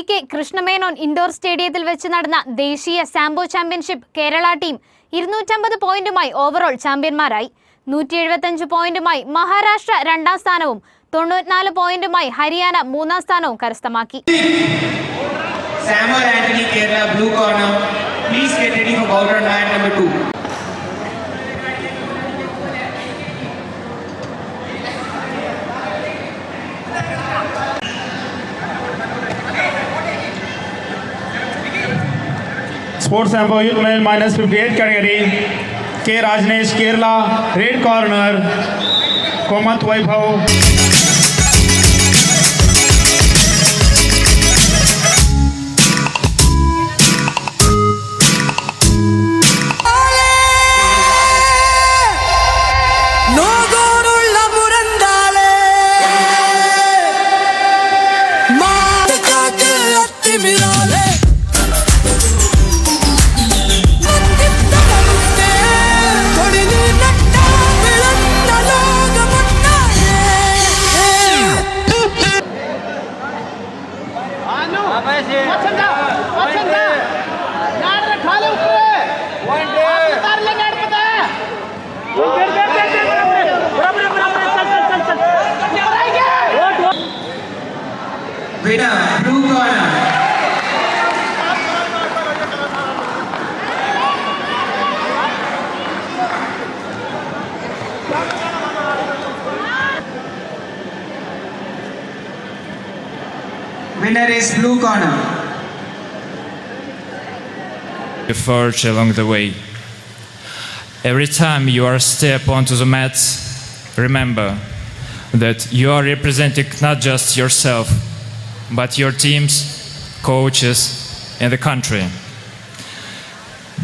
K Krishna Menon indoor സ്റ്റേഡിയത്തിൽ വെച്ച് നടന്ന ദേശീയ സാംബോ ചാമ്പ്യൻഷിപ്പ് കേരള ടീം 250 പോയിന്റുമായി ഓവറോൾ ചാമ്പ്യന്മാരായി. 175 പോയിന്റുമായി മഹാരാഷ്ട്ര രണ്ടാം സ്ഥാനവും 94 പോയിന്റുമായി ഹരിയാന മൂന്നാം സ്ഥാനവും കരസ്ഥമാക്കി. Sports Sambo minus 58 category. K. Rajnesh, Kerala, red corner. Komat Vaibhav. Winner, blue corner. Winner is blue corner. Forge along the way. Every time you are step onto the mats, remember that you are representing not just yourself, but your teams, coaches, and the country.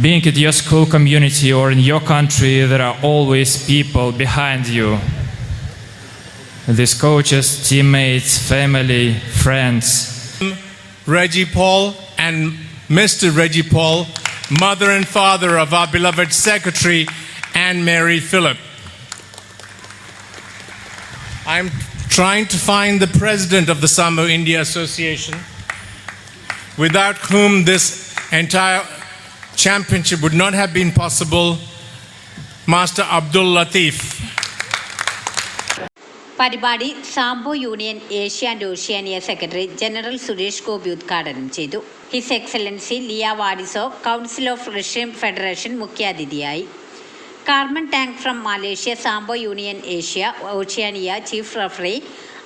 Being in your school community or in your country, there are always people behind you. These coaches, teammates, family, friends. Reggie Paul and Mr. Reggie Paul, mother and father of our beloved secretary, Anne Mary Phillip. I'm trying to find the president of the Sambo India Association, without whom this entire championship would not have been possible, Master Abdul Latif. പരിപാടി Sambo union Asia and Oceania secretary general Suresh Gopi ഉദ്ഘാടനം ചെയ്തു. His excellency Lia Vadiso, council of Russian federation മുഖ്യാതിഥിയായി. Carmen Tang from Malaysia, Sambo union Asia Oceania chief referee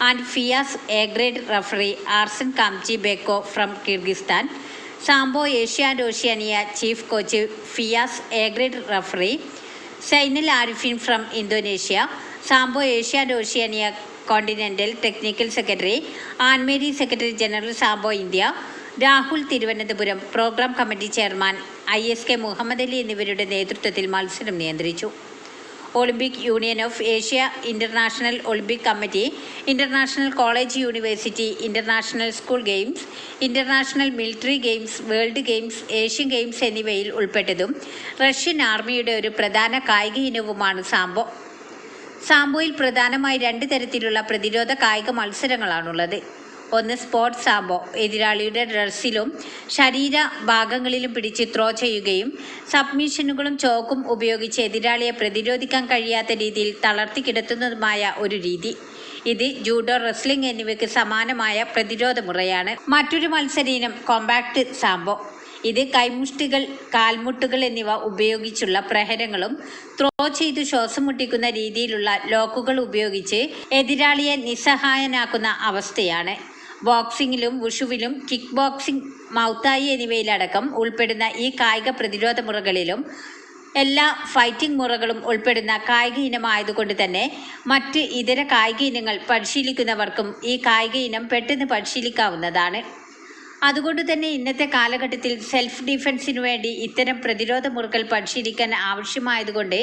and FIAS A grade referee Arsen Kamchi Beko from Kyrgyzstan, Sambo Asia and Oceania chief coach FIAS A grade referee Zainal Arifin from Indonesia, Sambo Asia and Oceania continental technical secretary Annmary secretary general Sambo India, Rahul Thiruvananthapuram programme committee chairman ISK Muhammad Ali എന്നിവരുടെ നേതൃത്വത്തിൽ മത്സരം നിയന്ത്രിച്ചു. Olympic Union of Asia, International Olympic Committee, International College University, International School Games, International Military Games, World Games, Asian Games എന്നിവയിൽ ഉൾപ്പെട്ടതും Russian ആർമിയുടെ ഒരു പ്രധാന കായിക ഇനവുമാണ് സാംബോ. സാംബോയിൽ പ്രധാനമായി 2 തരത്തിലുള്ള പ്രതിരോധ കായിക മത്സരങ്ങളാണുള്ളത്. ഒന്ന് സ്പോർട്സ് സാംബോ, എതിരാളിയുടെ ഡ്രസ്സിലും ശരീര ഭാഗങ്ങളിലും പിടിച്ച് ത്രോ ചെയ്യുകയും സബ്മിഷനുകളും ചോക്കും ഉപയോഗിച്ച് എതിരാളിയെ പ്രതിരോധിക്കാൻ കഴിയാത്ത രീതിയിൽ തളർത്തി കിടത്തുന്നതുമായ ഒരു രീതി. ഇത് ജൂഡോ, റെസ്ലിംഗ് എന്നിവയ്ക്ക് സമാനമായ പ്രതിരോധ മുറയാണ്. മറ്റൊരു മത്സര ഇനം കോമ്പാക്ട് സാംബോ. ഇത് കൈമുഷ്ടികൾ, കാൽമുട്ടുകൾ എന്നിവ ഉപയോഗിച്ചുള്ള പ്രഹരങ്ങളും ത്രോ ചെയ്ത് ശ്വാസം മുട്ടിക്കുന്ന രീതിയിലുള്ള ലോക്കുകൾ ഉപയോഗിച്ച് എതിരാളിയെ നിസ്സഹായനാക്കുന്ന അവസ്ഥയാണ്. ബോക്സിങ്ങിലും വുഷുവിലും കിക്ക് ബോക്സിംഗ്, മൗത്തായി എന്നിവയിലടക്കം ഉൾപ്പെടുന്ന ഈ കായിക പ്രതിരോധ മുറകളിലും എല്ലാ ഫൈറ്റിംഗ് മുറകളും ഉൾപ്പെടുന്ന കായിക ഇനമായതുകൊണ്ട് തന്നെ മറ്റ് ഇതര കായിക ഇനങ്ങൾ പരിശീലിക്കുന്നവർക്കും ഈ കായിക ഇനം പെട്ടെന്ന് പരിശീലിക്കാവുന്നതാണ്. അതുകൊണ്ട് തന്നെ ഇന്നത്തെ കാലഘട്ടത്തിൽ സെൽഫ് ഡിഫെൻസിനു വേണ്ടി ഇത്തരം പ്രതിരോധ മുറകൾ പരിശീലിക്കാൻ ആവശ്യമായതുകൊണ്ട്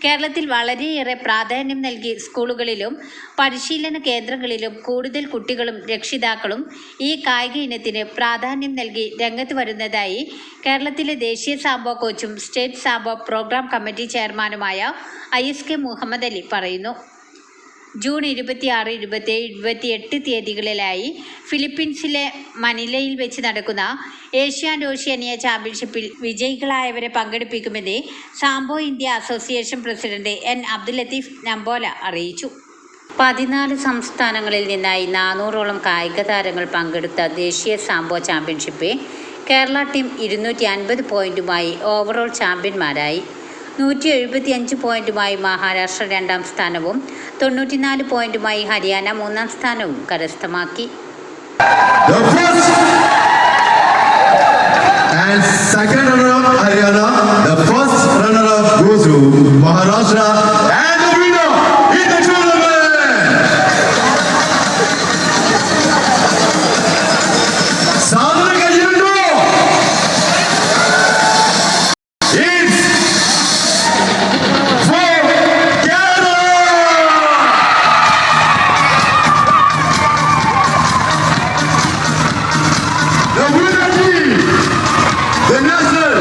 കേരളത്തിൽ വളരെയേറെ പ്രാധാന്യം നൽകി സ്കൂളുകളിലും പരിശീലന കേന്ദ്രങ്ങളിലും കൂടുതൽ കുട്ടികളും രക്ഷിതാക്കളും ഈ കായിക ഇനത്തിന് പ്രാധാന്യം നൽകി രംഗത്ത് വരുന്നതായി കേരളത്തിലെ ദേശീയ സാംബോ കോച്ചും സ്റ്റേറ്റ് സാംബോ പ്രോഗ്രാം കമ്മിറ്റി ചെയർമാനുമായ ISK മുഹമ്മദ് അലി പറയുന്നു. ജൂൺ 26, 27, 28 തീയതികളിലായി ഫിലിപ്പീൻസിലെ മനിലയിൽ വെച്ച് നടക്കുന്ന ഏഷ്യ ആൻഡ് ഓഷ്യാനിയ ചാമ്പ്യൻഷിപ്പിൽ വിജയികളായവരെ പങ്കെടുപ്പിക്കുമെന്ന് Sambo India association president N. Abdul Latheef Nambola അറിയിച്ചു. 14 സംസ്ഥാനങ്ങളിൽ നിന്നായി 400ഓളം കായിക താരങ്ങൾ പങ്കെടുത്ത ദേശീയ സാംബോ ചാമ്പ്യൻഷിപ്പ് കേരള ടീം 250 പോയിന്റുമായി ഓവറോൾ ചാമ്പ്യന്മാരായി. 175 പോയിന്റുമായി മഹാരാഷ്ട്ര 2ാം സ്ഥാനവും 94 പോയിന്റുമായി ഹരിയാന 3ാം സ്ഥാനവും കരസ്ഥമാക്കി. The first and second runner-up Haryana. The first runner-up goes to Maharashtra and the winner in the tournament. Sadhana Kajirando. It's for Kerala. The winner team, the national.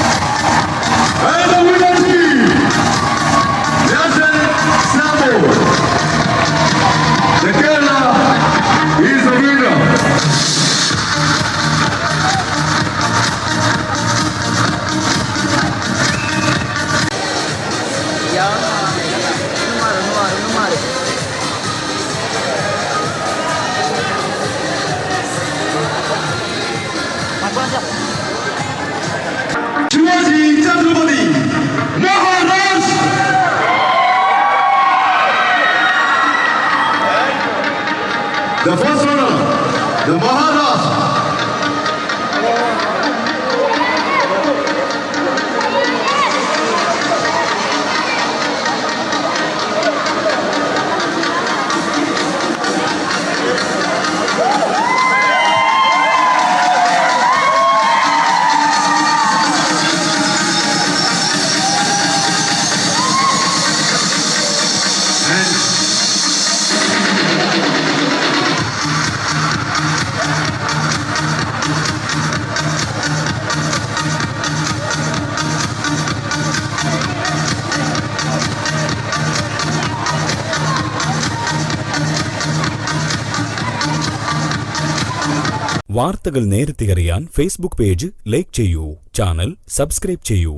And the winner team, national Sambo. The Kerala is the winner. Shivaji Chhatrapati, Maharashtra. The first runner, the Maharashtra. വാർത്തകൾ നേരത്തെ അറിയാൻ Facebook page like ചെയ്യൂ, channel subscribe ചെയ്യൂ.